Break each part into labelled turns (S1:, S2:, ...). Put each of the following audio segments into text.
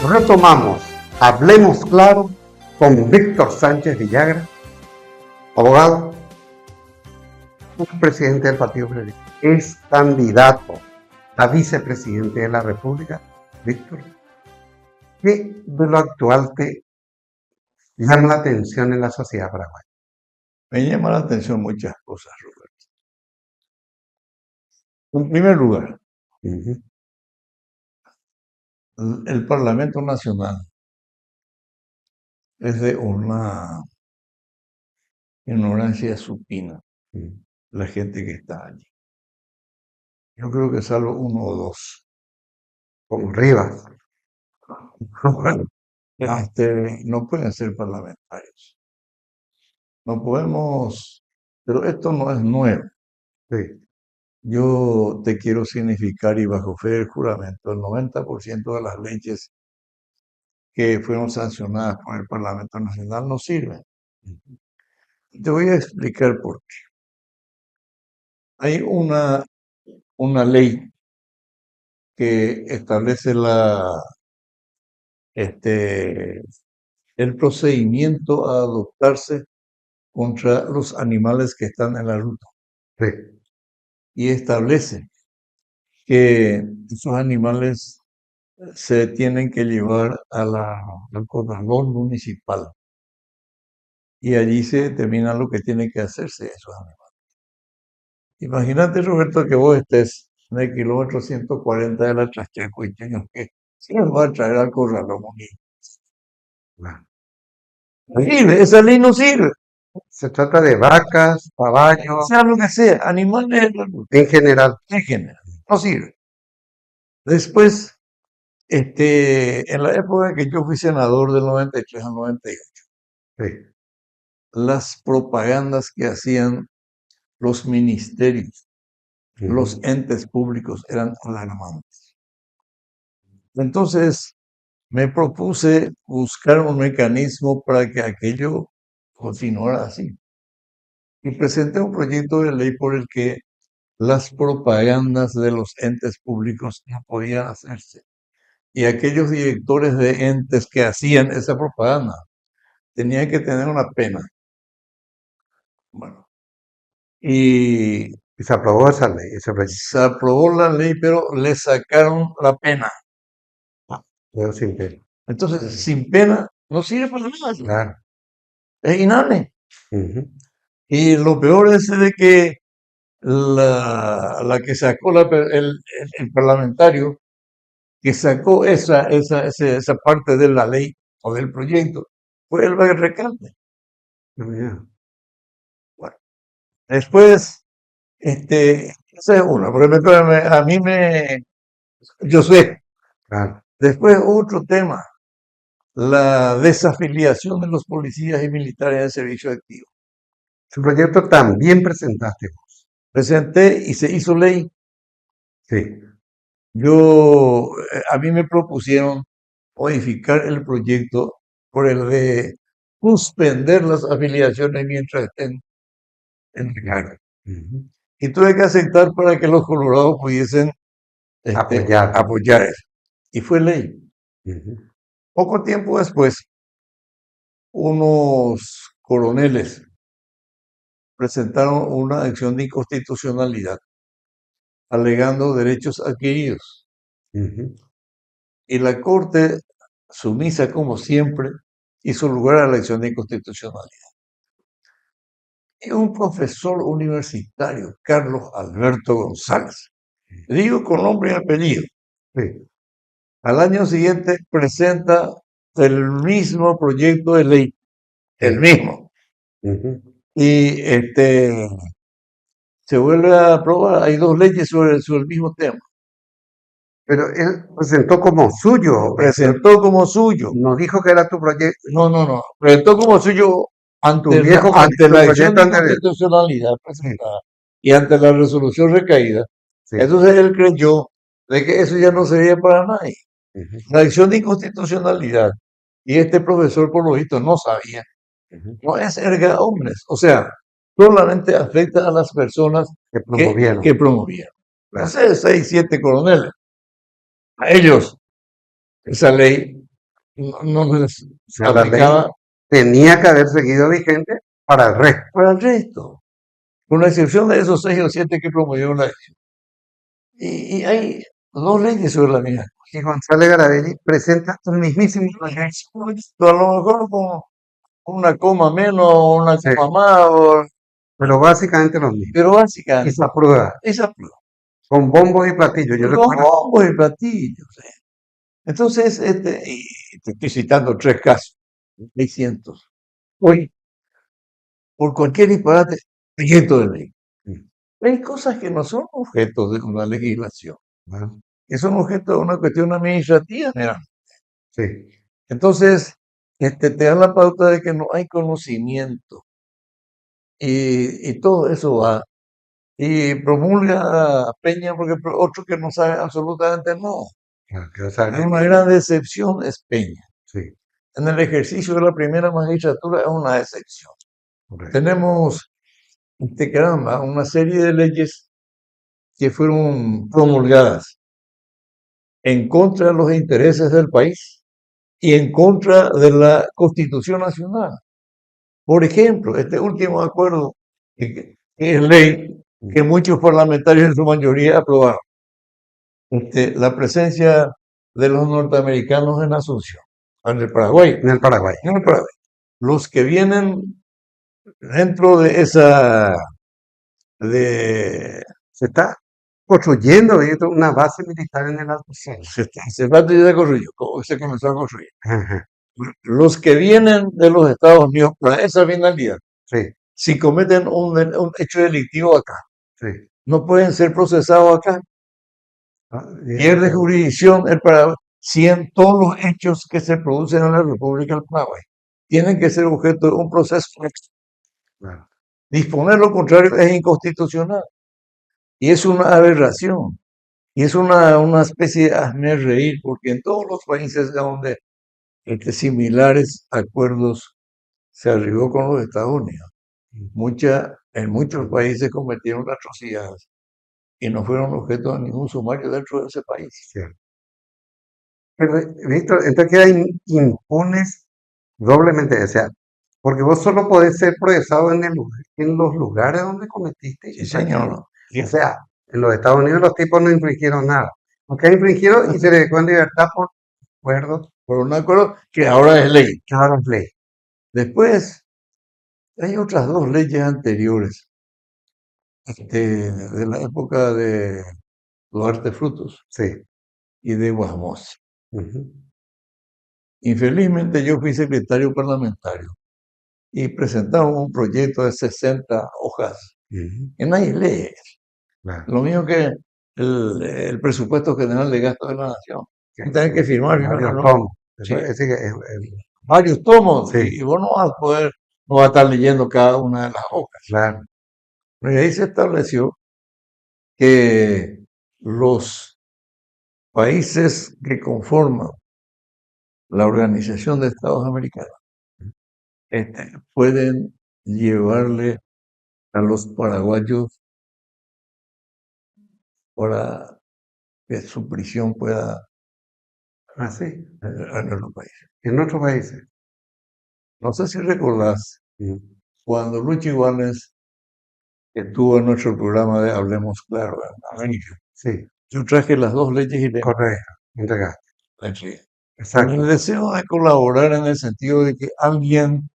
S1: Retomamos, hablemos claro con Víctor Sánchez Villagra, abogado, presidente del Partido Progresista, es candidato a vicepresidente de la República. Víctor, ¿qué de lo actual te llama la atención en la sociedad paraguaya?
S2: Me llama la atención muchas cosas, Roberto. En primer lugar, el Parlamento Nacional es de una ignorancia supina la gente que está allí. Yo creo que salvo uno o dos.
S1: Como Rivas.
S2: Bueno, no pueden ser parlamentarios. No podemos, pero esto no es nuevo.
S1: Sí.
S2: Yo te quiero significar y bajo fe del juramento, el 90% de las leyes que fueron sancionadas por el Parlamento Nacional no sirven. Te voy a explicar por qué. Hay una ley que establece el procedimiento a adoptarse contra los animales que están en la ruta.
S1: Sí.
S2: Y establece que esos animales se tienen que llevar al corralón municipal. Y allí se determina lo que tiene que hacerse esos animales. Imagínate, Roberto, que vos estés en el kilómetro 140 de la Chachacuicheño, que se nos va a traer al corralón municipal. No sirve, esa ley no sirve.
S1: Se trata de vacas, caballos,
S2: Sea lo que sea, animales
S1: en general.
S2: en general, no sirve. Después, en la época que yo fui senador del 93 al 98,
S1: Sí.
S2: las propagandas que hacían los ministerios, los entes públicos eran alarmantes. Entonces, me propuse buscar un mecanismo para que aquello continuara así. Y presenté un proyecto de ley por el que las propagandas de los entes públicos no podían hacerse. Y aquellos directores de entes que hacían esa propaganda tenían que tener una pena. Bueno, y
S1: se aprobó esa ley, ese proyecto.
S2: Se aprobó la ley, pero le sacaron la pena.
S1: Pero sin pena.
S2: Entonces, sin pena no sirve para nada.
S1: Claro.
S2: Es inhable. Y lo peor es de que la que sacó el parlamentario que sacó esa parte de la ley o del proyecto fue el Recalde. Bueno, después, esa es una, porque a mí yo sé.
S1: Claro.
S2: Después otro tema, la desafiliación de los policías y militares de servicio activo.
S1: Su proyecto también presentaste vos.
S2: Presenté y se hizo ley.
S1: Sí.
S2: A mí me propusieron modificar el proyecto por el de suspender las afiliaciones mientras estén en cargo. Y tuve que aceptar para que los colorados pudiesen apoyar eso. Y fue ley. Poco tiempo después, unos coroneles presentaron una acción de inconstitucionalidad alegando derechos adquiridos. Y la Corte, sumisa como siempre, hizo lugar a la acción de inconstitucionalidad. Y un profesor universitario, Carlos Alberto González, digo con nombre y apellido, al año siguiente presenta el mismo proyecto de ley, el mismo. Y se vuelve a aprobar, hay dos leyes sobre el mismo tema.
S1: Pero él presentó como suyo.
S2: Presentó como suyo.
S1: No dijo que era tu proyecto.
S2: No. Presentó como suyo ante la acción de inconstitucionalidad presentada y ante la resolución recaída. Sí. Entonces él creyó de que eso ya no sería para nadie. La acción de inconstitucionalidad. Y este profesor, por lo visto, no sabía. No es erga omnes. O sea, solamente afecta a las personas que promovieron. Hace 6, 7 coroneles. A ellos, esa ley no les
S1: O sea, la ley
S2: aplicaba
S1: tenía que haber seguido vigente para el resto.
S2: para el resto, con la excepción de esos 6 o 7 que promovieron la elección. Y hay 2 leyes sobre la misma.
S1: Y González Garavelli presenta el mismísimo
S2: A lo mejor con una coma menos o una
S1: Sí.
S2: coma más,
S1: pero básicamente lo mismo.
S2: pero
S1: Y
S2: básicamente
S1: se aprueba
S2: esa
S1: con bombos y platillos. Yo
S2: los
S1: recuerdo,
S2: bombos y platillos. Entonces, y te estoy citando 3 casos, 600. Hoy, por cualquier disparate, proyecto de ley. Hay cosas que no son objetos de una legislación,
S1: bueno,
S2: que son objeto de una cuestión administrativa, mira.
S1: sí,
S2: Entonces, te dan la pauta de que no hay conocimiento y todo eso va. Y promulga Peña porque otro que no sabe absolutamente no.
S1: claro, que, o sea,
S2: Una gran decepción es Peña.
S1: sí,
S2: En el ejercicio de la primera magistratura es una excepción.
S1: correcto.
S2: Tenemos, caramba, una serie de leyes que fueron promulgadas en contra de los intereses del país y en contra de la Constitución Nacional. Por ejemplo, este último acuerdo, que es ley, que muchos parlamentarios en su mayoría aprobaron, la presencia de los norteamericanos en Asunción, en el Paraguay.
S1: En el Paraguay.
S2: En el Paraguay. Los que vienen dentro de esa, de,
S1: Se está construyendo una base militar en el Alto.
S2: se va a construir, se comenzó a construir.
S1: Ajá,
S2: Los que vienen de los Estados Unidos para esa finalidad,
S1: sí,
S2: si cometen un hecho delictivo acá,
S1: sí.
S2: no pueden ser procesados acá.
S1: Ah,
S2: Pierde jurisdicción el Paraguay. Si en todos los hechos que se producen en la República del Paraguay tienen que ser objeto de un proceso,
S1: claro.
S2: disponer lo contrario es inconstitucional. Y es una aberración. Y es una especie de hazme reír, porque en todos los países donde similares acuerdos se arribó con los Estados Unidos, en muchos países cometieron atrocidades y no fueron objeto de ningún sumario dentro de ese país.
S1: Cierto. Pero, Víctor, entonces quedan impunes doblemente, o sea, porque vos solo podés ser procesado en los lugares donde cometiste
S2: Sí,
S1: infracción.
S2: señor.
S1: O sea, en los Estados Unidos los tipos no infringieron nada. Aunque infringieron y se les dejó en libertad por acuerdo,
S2: Por un acuerdo que ahora es ley.
S1: que ahora es ley.
S2: Después, hay otras 2 leyes anteriores, de la época de Duarte Frutos
S1: Sí.
S2: y de Guasmos.
S1: Ujú.
S2: Infelizmente yo fui secretario parlamentario y presentamos un proyecto de 60 hojas
S1: Ujú.
S2: que nadie lee.
S1: Claro.
S2: Lo mismo que el presupuesto general de gasto de la nación. Tienen que firmar.
S1: Varios
S2: ¿no?
S1: tomos.
S2: Sí.
S1: Es decir,
S2: Varios tomos
S1: sí,
S2: y vos no vas a poder, no vas a estar leyendo cada una de las hojas.
S1: claro.
S2: Y ahí se estableció que los países que conforman la Organización de Estados Americanos pueden llevarle a los paraguayos para que su prisión pueda
S1: Así,
S2: en otro país.
S1: en otros países.
S2: No sé si recordás
S1: Ujú.
S2: cuando Lucho Iguales estuvo en nuestro programa de Hablemos Claro en América.
S1: Sí,
S2: Yo traje las 2 leyes y
S1: correcto. Entregaste.
S2: la entregué. Con
S1: Exacto.
S2: el deseo de colaborar en el sentido de que alguien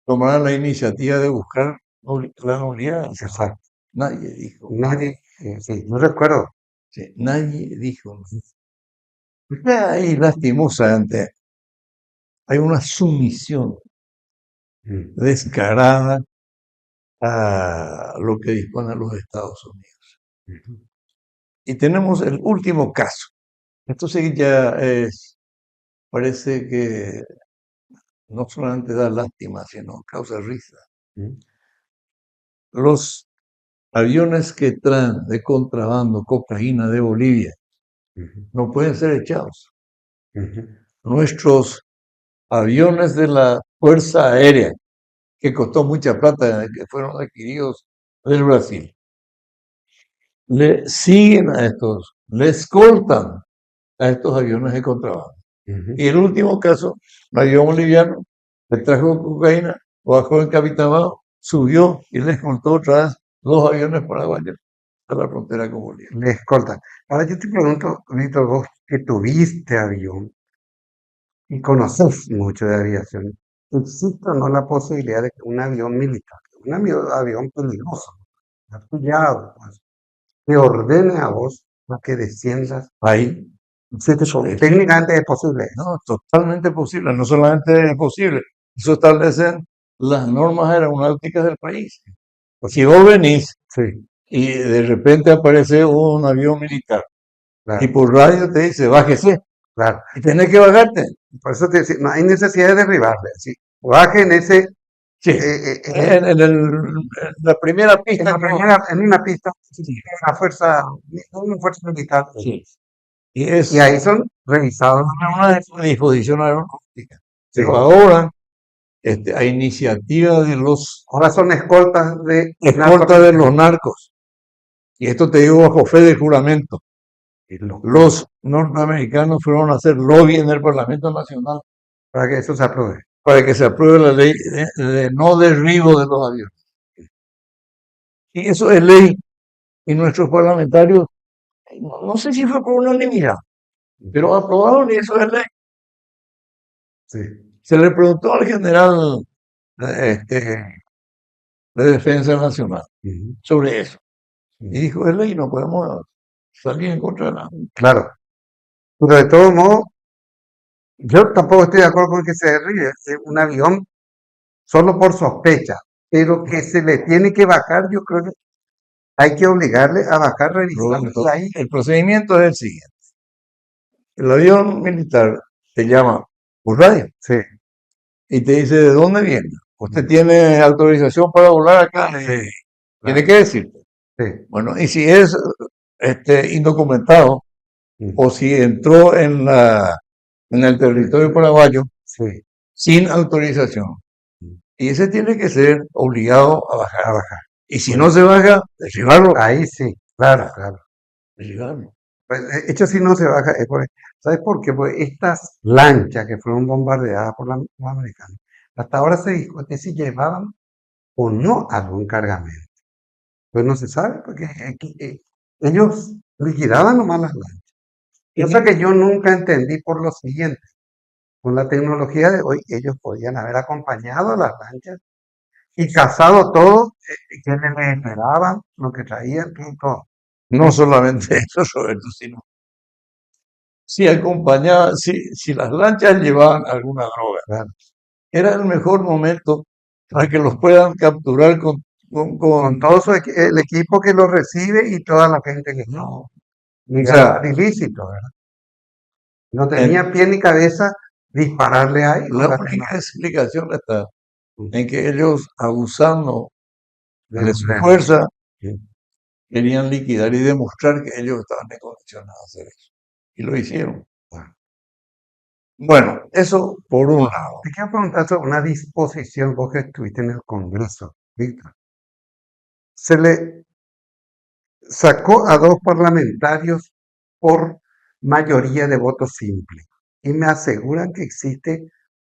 S2: tomara la iniciativa de buscar la nulidad.
S1: Exacto.
S2: Nadie dijo.
S1: Nadie, sí, no recuerdo.
S2: Sí, nadie dijo. Ahí lastimosamente hay una sumisión
S1: Mm.
S2: descarada a lo que disponen los Estados Unidos.
S1: Ujú.
S2: Y tenemos el último caso. Esto sí ya parece que no solamente da lástima, sino causa risa.
S1: Mm.
S2: Los aviones que traen de contrabando cocaína de Bolivia
S1: Ujú.
S2: no pueden ser echados.
S1: Ujú.
S2: Nuestros aviones de la Fuerza Aérea, que costó mucha plata, que fueron adquiridos del Brasil, le siguen a estos, le escoltan a estos aviones de contrabando. Y el último caso, un avión boliviano le trajo cocaína, bajó en Capitamao, subió y le escoltó otra vez 2 aviones paraguayos a la frontera con Bolivia.
S1: Le escolta. Ahora yo te pregunto, Víctor, vos que tuviste avión y conoces mucho de aviación, ¿existe o no la posibilidad de que un avión militar, un avión peligroso, artillado, pues, te ordene a vos a que desciendas ahí? Técnicamente es posible eso.
S2: No, totalmente posible. No solamente es posible, eso establecen las normas aeronáuticas del país. Si vos venís
S1: Sí,
S2: y de repente aparece un avión militar y
S1: claro,
S2: por radio te dice, bájese,
S1: claro.
S2: y tenés que bajarte.
S1: Por eso te decía, no hay necesidad de derribarle. Sí. Baje en ese,
S2: Sí, en la primera
S1: en
S2: pista.
S1: en una pista,
S2: Sí,
S1: una fuerza militar.
S2: sí. Y
S1: Y ahí son revisados.
S2: una disposición aeronáutica.
S1: Sí.
S2: Pero ahora, a iniciativa de los
S1: Ahora son escoltas de
S2: los narcos, y esto te digo bajo fe de juramento, los norteamericanos fueron a hacer lobby en el Parlamento Nacional
S1: para que eso se apruebe.
S2: para que se apruebe la ley de no derribo de los aviones. Y eso es ley. Y nuestros parlamentarios, no sé si fue por unanimidad, pero aprobaron y eso es ley.
S1: Sí.
S2: Se le preguntó al general de Defensa Nacional sobre eso. Y dijo, es ley, no podemos salir en contra de nada.
S1: Claro. Pero de todo modo, yo tampoco estoy de acuerdo con que se derribe un avión solo por sospecha, pero que se le tiene que bajar, yo creo que hay que obligarle a bajar, revisando ahí.
S2: El procedimiento es el siguiente. El avión militar te llama por radio
S1: Sí,
S2: y te dice de dónde viene. Usted tiene autorización para volar acá. Tiene que decirte.
S1: sí.
S2: Bueno, y si es indocumentado o si entró en el territorio paraguayo
S1: Sí.
S2: sin autorización, y ese tiene que ser obligado a bajar.
S1: A bajar.
S2: Y si no se baja, derribarlo.
S1: Ahí sí, claro, claro.
S2: Derribarlo.
S1: Pues, hecho, si no se baja, ¿sabes por qué? Pues estas lanchas que fueron bombardeadas por los americanos, hasta ahora se discute si llevaban o no algún cargamento. Pues no se sabe, porque ellos liquidaban nomás las lanchas. Cosa que yo nunca entendí por lo siguiente. Con la tecnología de hoy, ellos podían haber acompañado a las lanchas y cazado todo, quienes les esperaban, lo que traían, todo.
S2: No solamente eso, Roberto, sino si acompañaba, si las lanchas llevaban alguna droga,
S1: Claro.
S2: era el mejor momento para que los puedan capturar
S1: Con todo el equipo que lo recibe y toda la gente que
S2: no.
S1: ligada al ilícito, ¿verdad? No tenía pie ni cabeza dispararle ahí.
S2: La única explicación está en que ellos, abusando de su fuerza, querían liquidar y demostrar que ellos estaban en condiciones de hacer eso. Y lo hicieron. Bueno, eso por un lado.
S1: Te quiero preguntar sobre una disposición, vos que estuviste en el Congreso, Víctor. Se le sacó a 2 parlamentarios por mayoría de votos simple. Y me aseguran que existe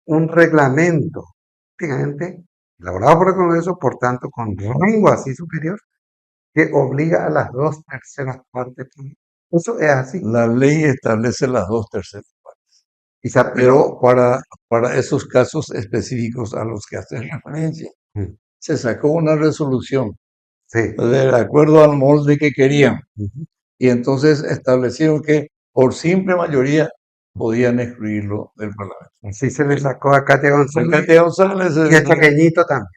S1: un reglamento, prácticamente elaborado por el Congreso, por tanto, con rango así superior, que obliga a las 2/3 partes. Eso es así.
S2: La ley establece las 2/3 partes.
S1: Pero
S2: para esos casos específicos a los que haces referencia, se sacó una resolución
S1: sí.
S2: de acuerdo al molde que querían. Y entonces establecieron que por simple mayoría podían excluirlo del Parlamento.
S1: Así se le sacó a Katia González.
S2: Katia González
S1: Y a Chaqueñito también.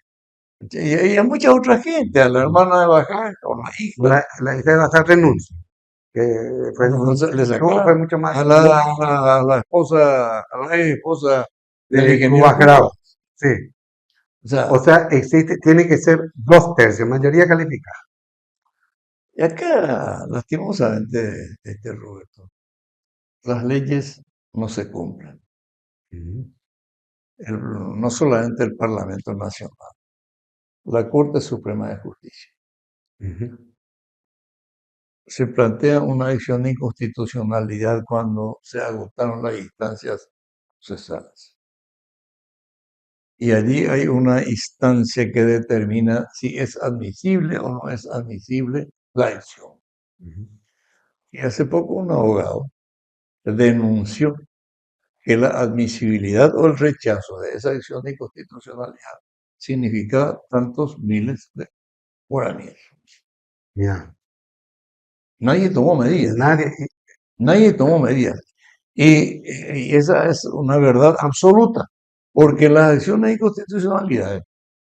S2: Y a mucha otra gente, a la hermana de Bajá, o la hija.
S1: La hija de Bajá renuncia. Que fue,
S2: Le sacaron
S1: fue mucho más.
S2: a la esposa, a la ex esposa del ingeniero
S1: Grau. Sí.
S2: O
S1: sea, existe, tiene que ser 2/3, mayoría calificada.
S2: Y acá, lastimosamente, Roberto, las leyes no se cumplen. No solamente el Parlamento Nacional, la Corte Suprema de Justicia. se plantea una acción de inconstitucionalidad cuando se agotaron las instancias procesales. Y allí hay una instancia que determina si es admisible o no es admisible la acción. Y hace poco un abogado denunció que la admisibilidad o el rechazo de esa acción de inconstitucionalidad significa tantos miles de guaraníes.
S1: Ya.
S2: Nadie tomó medidas.
S1: Nadie,
S2: Nadie tomó medidas. Y esa es una verdad absoluta, porque las acciones de inconstitucionalidad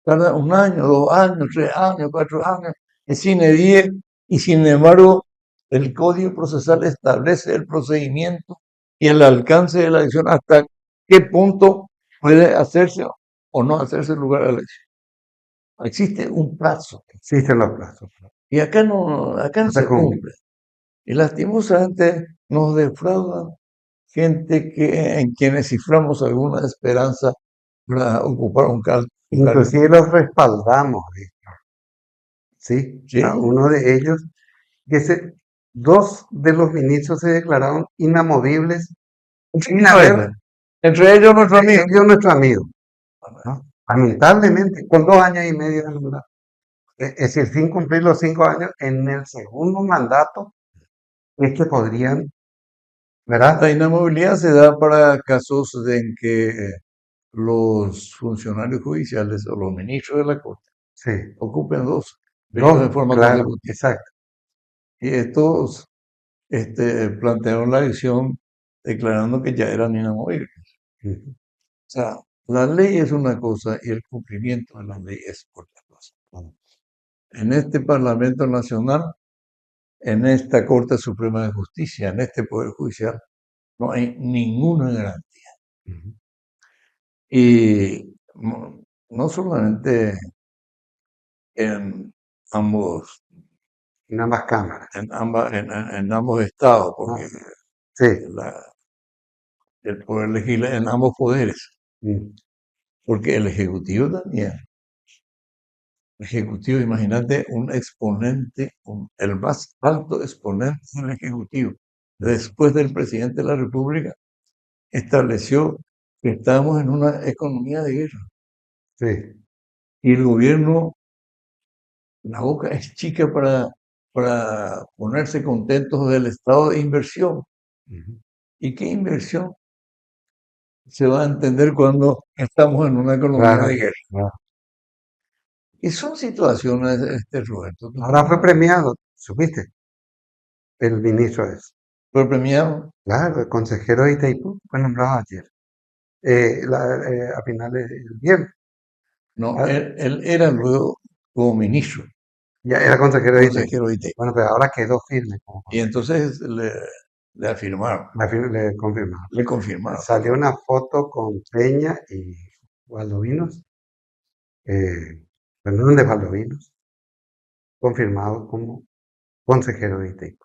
S2: tardan 1 año, 2 años, 3 años, 4 años, es sine die, y sin embargo el Código Procesal establece el procedimiento y el alcance de la acción hasta qué punto puede hacerse o no hacerse lugar a la elección. Existe un plazo.
S1: existen los plazos.
S2: Y acá no se cumple. Y lastimosamente nos defraudan gente en quienes ciframos alguna esperanza para ocupar un cargo.
S1: Inclusive los respaldamos, Víctor. ¿Sí?
S2: ¿Sí?
S1: A uno de ellos, dos de los ministros se declararon inamovibles.
S2: Entre ellos nuestro amigo.
S1: Nuestro amigo. ¿No? Lamentablemente, con 2 años y medio de mandato. Es decir, sin cumplir los 5 años, en el segundo mandato es que podrían, ¿verdad?
S2: La inamovilidad se da para casos en que los funcionarios judiciales o los ministros de la Corte
S1: Sí.
S2: ocupen dos periodos de forma consecutiva.
S1: Exacto.
S2: Y estos plantearon la acción declarando que ya eran inamovibles. O sea, la ley es una cosa y el cumplimiento de la ley es otra cosa. En este Parlamento Nacional, en esta Corte Suprema de Justicia, en este Poder Judicial, no hay ninguna garantía. Y no solamente en ambos,
S1: en ambas cámaras,
S2: en ambos estados, porque
S1: sí.
S2: el poder legisla en ambos poderes, porque el Ejecutivo también. El Ejecutivo, imagínate un exponente, el más alto exponente del Ejecutivo, después del presidente de la República, estableció que estamos en una economía de guerra.
S1: Sí.
S2: Y el gobierno, la boca es chica para ponerse contentos del estado de inversión. ¿Y qué inversión se va a entender cuando estamos en una economía de guerra? Y son situaciones, Roberto.
S1: Ahora fue premiado, ¿supiste? El ministro es.
S2: ¿Fue premiado?
S1: Claro, el consejero de Itaipú fue nombrado ayer. A finales del viernes.
S2: No, él era luego como ministro.
S1: Ya era consejero de Itaipú.
S2: Bueno,
S1: pero ahora quedó firme.
S2: Y entonces le afirmaron.
S1: Le confirmaron.
S2: Le confirmaron.
S1: Salió una foto con Peña y Valdovinos. Fernández Valdovinos. Confirmado como consejero de Itaipú.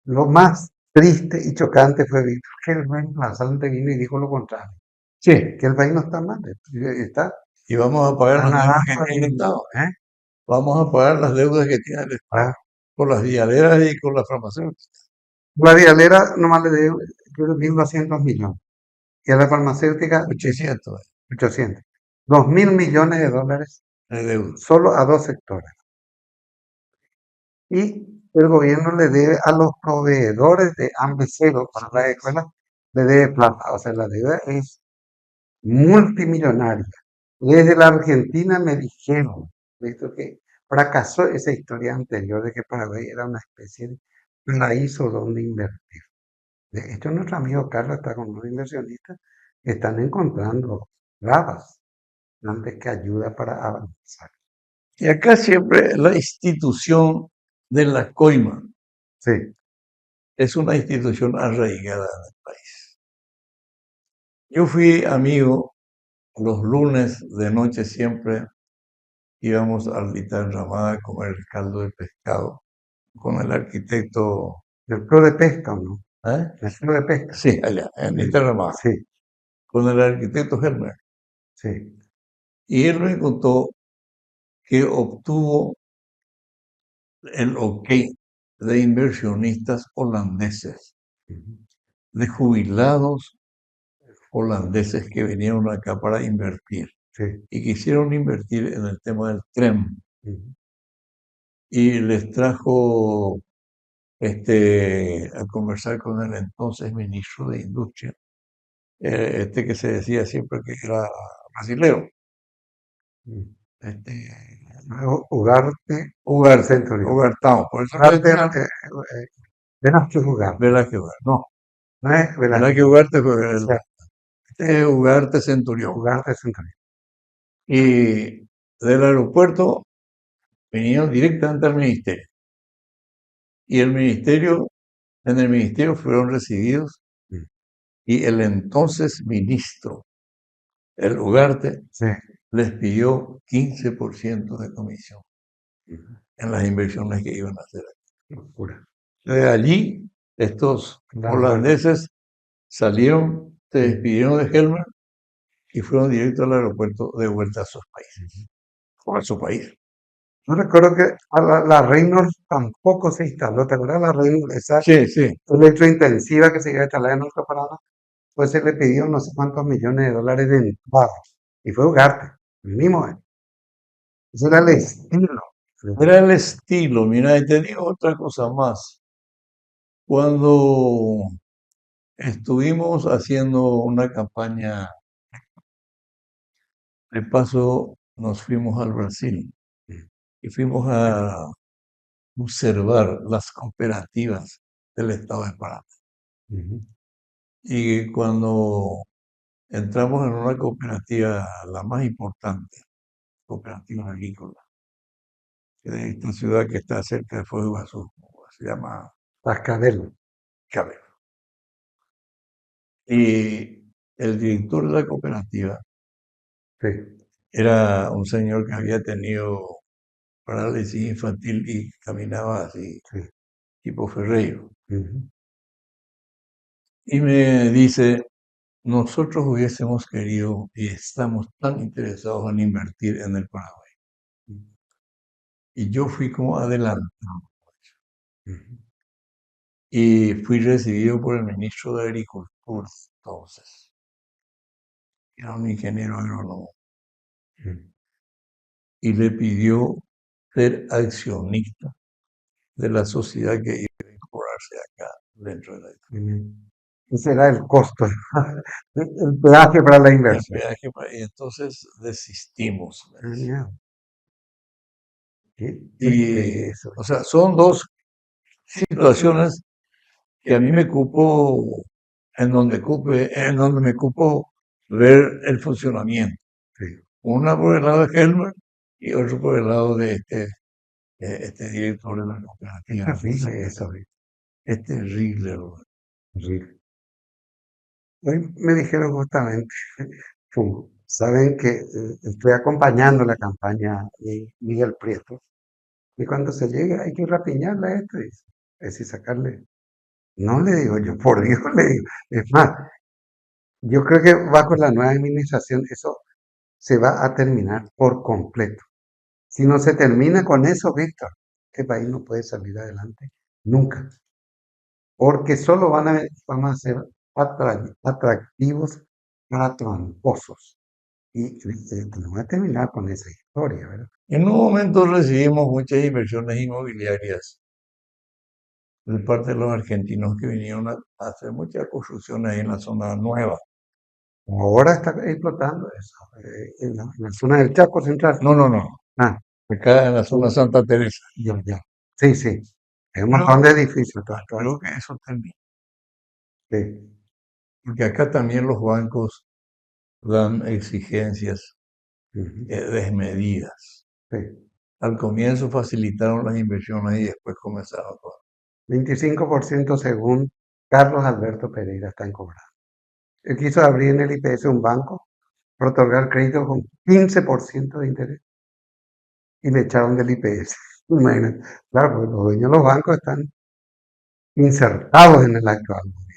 S1: Lo más triste y chocante fue Víctor, que el reemplazante vino y dijo lo contrario.
S2: Sí.
S1: Que el país no está mal, está.
S2: Y vamos a pagar las deudas que tiene el Estado. Vamos a pagar las deudas que tiene el Estado. Con las dialeras y con las farmacéuticas.
S1: La dialera nomás le debe 1.200 millones. Y a la farmacéutica
S2: 800.
S1: 800. 2.000 millones de dólares
S2: de deuda.
S1: Solo a 2 sectores. Y el gobierno le debe a los proveedores de AMBE-0 para las escuelas, le debe plata. O sea, la deuda es multimillonaria. Desde la Argentina me dijeron, visto que fracasó esa historia anterior de que Paraguay era una especie de paraíso donde invertir. De hecho, nuestro amigo Carlos está con unos inversionistas que están encontrando trabas antes que ayuda para avanzar.
S2: Y acá siempre la institución de la coima es una institución arraigada en el país. Yo fui amigo, los lunes de noche siempre íbamos al Ramada a comer el caldo de pescado con el arquitecto.
S1: ¿Del Pro de Pesca o no?
S2: ¿El
S1: Pro de Pesca?
S2: Sí, allá, en Ramada.
S1: Sí.
S2: Con el arquitecto Helmer.
S1: Sí.
S2: Y él me contó que obtuvo el ok de inversionistas holandeses, de jubilados holandeses que vinieron acá para invertir y quisieron invertir en el tema del tren. Y les trajo a conversar con el entonces ministro de Industria, que se decía siempre que era brasilero.
S1: Ugarte,
S2: Ugartão, por eso
S1: Velázquez Ugarte.
S2: Velázquez Ugarte, no.
S1: No es
S2: Velázquez Ugarte fue es Ugarte Centurión.
S1: Ugarte Centurión.
S2: Y del aeropuerto vinieron directamente al ministerio. Y en el ministerio fueron recibidos y el entonces ministro, el Ugarte, les pidió 15% de comisión en las inversiones que iban a hacer aquí.
S1: Locura.
S2: De allí, estos holandeses salieron, se despidieron de Helmer y fueron directo al aeropuerto de vuelta a sus países, o a su país.
S1: Yo recuerdo que a la Reynolds tampoco se instaló, ¿te acuerdas la Reynolds? Esa electrointensiva que se iba a instalar en nuestro Paraná, pues se le pidió no sé cuántos millones de dólares de entrada, y fue Ugarte, el mismo año. Ese era el estilo.
S2: Era el estilo, mira, y te digo otra cosa más. Cuando estuvimos haciendo una campaña, de paso nos fuimos al Brasil y fuimos a observar las cooperativas del estado de Paraná. Y cuando entramos en una cooperativa, la más importante, cooperativa agrícola, de esta ciudad que está cerca de Fuego Azul, se llama
S1: Cascabel.
S2: Y el director de la cooperativa era un señor que había tenido parálisis infantil y caminaba así, tipo Ferreiro. Y me dice, nosotros hubiésemos querido y estamos tan interesados en invertir en el Paraguay. Y yo fui como adelantado. Y fui recibido por el ministro de Agricultura entonces. Era un ingeniero agrónomo. Y le pidió ser accionista de la sociedad que iba a incorporarse acá dentro de la
S1: Ese era el costo, el peaje para la inversión.
S2: Y entonces desistimos. O sea, son dos situaciones que a mí me cupo, en donde me cupo ver el funcionamiento. Una por el lado de Helmer y otro por el lado de este director de la cooperativa. Es terrible.
S1: Hoy me dijeron justamente, saben que estoy acompañando la campaña de Miguel Prieto, y cuando se llegue hay que rapiñarle a esto, es decir, sacarle. No le digo yo, por Dios le digo. Es más, yo creo que bajo la nueva administración eso se va a terminar por completo. Si no se termina con eso, Víctor, este país no puede salir adelante nunca. Porque solo van a ser atractivos para tramposos. Y no va a terminar con esa historia, ¿verdad?
S2: En un momento recibimos muchas inversiones inmobiliarias de parte de los argentinos que vinieron a hacer muchas construcciones ahí en la zona nueva.
S1: Ahora está explotando eso, en la zona del Chaco Central.
S2: No. Acá en la zona Santa Teresa.
S1: Ya. Sí. Es un montón de edificios.
S2: Creo que eso termina.
S1: Sí.
S2: Porque acá también los bancos dan exigencias desmedidas. Al comienzo facilitaron las inversiones y después comenzaron con
S1: 25% según Carlos Alberto Pereira está en cobrado. Él quiso abrir en el IPS un banco para otorgar crédito con 15% de interés y le echaron del IPS. Imagínate. Claro, porque los dueños de los bancos están insertados en el actual gobierno.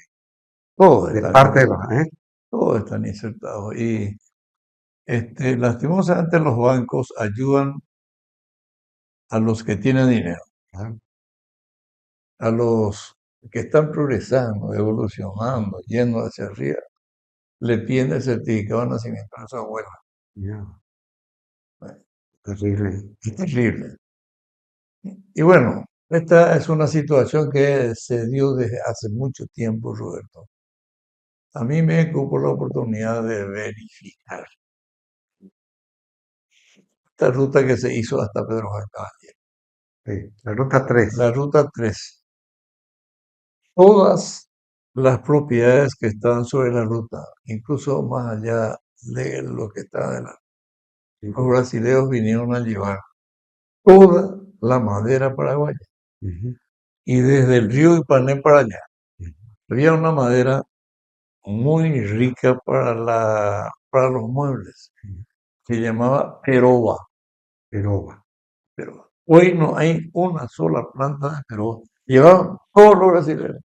S2: Todos están insertados. Y lastimosamente los bancos ayudan a los que tienen dinero. a los que están progresando, evolucionando, yendo hacia arriba, le piden el certificado de nacimiento a su abuela.
S1: Terrible.
S2: Es terrible. Y bueno, esta es una situación que se dio desde hace mucho tiempo, Roberto. A mí me cupo la oportunidad de verificar esta ruta que se hizo hasta Pedro Juan Caballero.
S1: Sí, la ruta 3.
S2: La ruta 3. Todas las propiedades que estaban sobre la ruta, incluso más allá de lo que estaba adelante, los brasileños vinieron a llevar toda la madera paraguaya. Y desde el río Ipané para allá, había una madera muy rica para los muebles, que llamaba peroba.
S1: Peroba.
S2: Hoy no hay una sola planta de peroba. Llevaban todos los brasileños.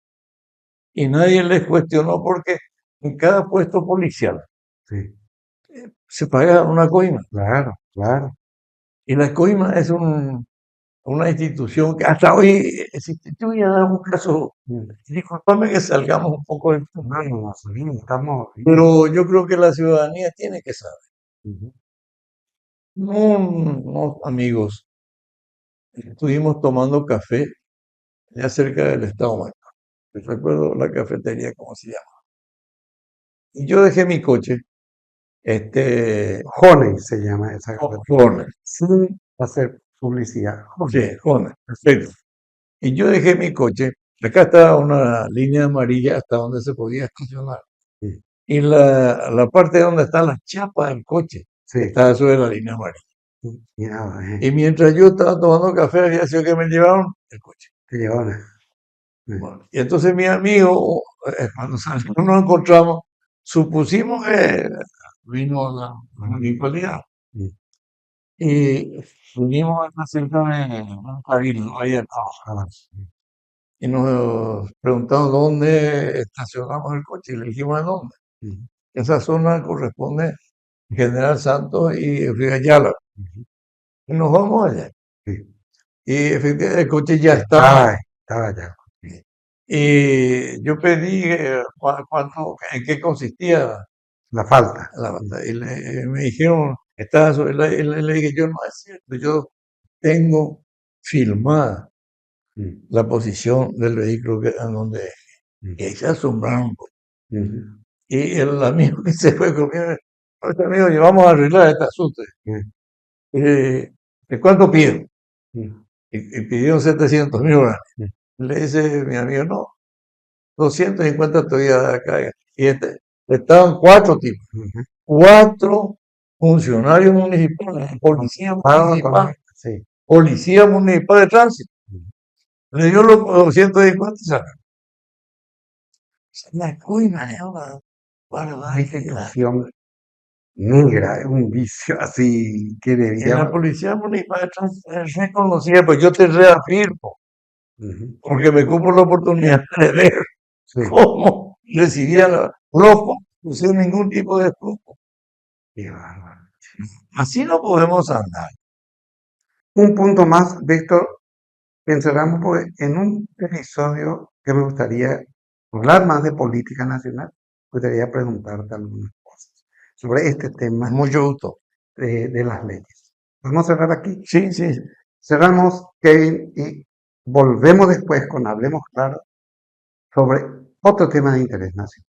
S2: Y nadie les cuestionó porque en cada puesto policial se paga una coima.
S1: Claro, claro.
S2: Y la coima es una institución que hasta hoy existe. Yo voy a dar un caso, disculpame que salgamos un poco del tema, pero yo creo que la ciudadanía tiene que saber. Unos amigos estuvimos tomando café ya cerca del Estado Mayor. Recuerdo la cafetería, ¿cómo se llama? Y yo dejé mi coche,
S1: Honey se llama esa cafetería.
S2: Honey.
S1: Sin hacer publicidad.
S2: Sí, Honey, perfecto. Y yo dejé mi coche, acá estaba una línea amarilla hasta donde se podía estacionar. Y la parte donde están las chapas del coche estaba sobre la línea amarilla. Y mientras yo estaba tomando café, había sido que me llevaron el coche.
S1: Te llevaron.
S2: Bueno, y entonces mi amigo, cuando nos encontramos, supusimos que vino la municipalidad. Y vinimos cerca de un cabildo ahí en y nos preguntaron dónde estacionamos el coche y le dijimos a dónde. Esa zona corresponde a General Santos y Friayala. Y nos vamos allá. Y efectivamente el coche ya estaba
S1: allá.
S2: Y yo pedí en qué consistía
S1: la falta.
S2: Y me dijeron, estaba sobre le dije, yo no es cierto, yo tengo filmada la posición del vehículo a donde y ahí se asombraron. Y el amigo que se fue conmigo, este amigo, vamos a arreglar este asunto. ¿De cuánto pido? Y pidió 700.000 dólares. Le dice mi amigo, no, 250 todavía de acá. Y estaban 4 tipos, 4 funcionarios municipales, policía municipal, policía municipal de tránsito. Le dio los 250 y sacan. La coima es una
S1: institución negra, es un vicio así que
S2: debía. La policía municipal de tránsito es reconocida, pues yo te reafirmo, porque me cupo la oportunidad de ver cómo recibía ropa sin ningún tipo de escrúpulo. Así no podemos andar.
S1: Un punto más, Víctor, encerramos porque en un episodio que me gustaría hablar más de política nacional, me gustaría preguntarte algunas cosas sobre este tema.
S2: Mucho gusto.
S1: De las leyes. ¿Vamos a cerrar aquí?
S2: Sí.
S1: Cerramos, Kevin, y volvemos después con Hablemos Claro sobre otro tema de interés nacional.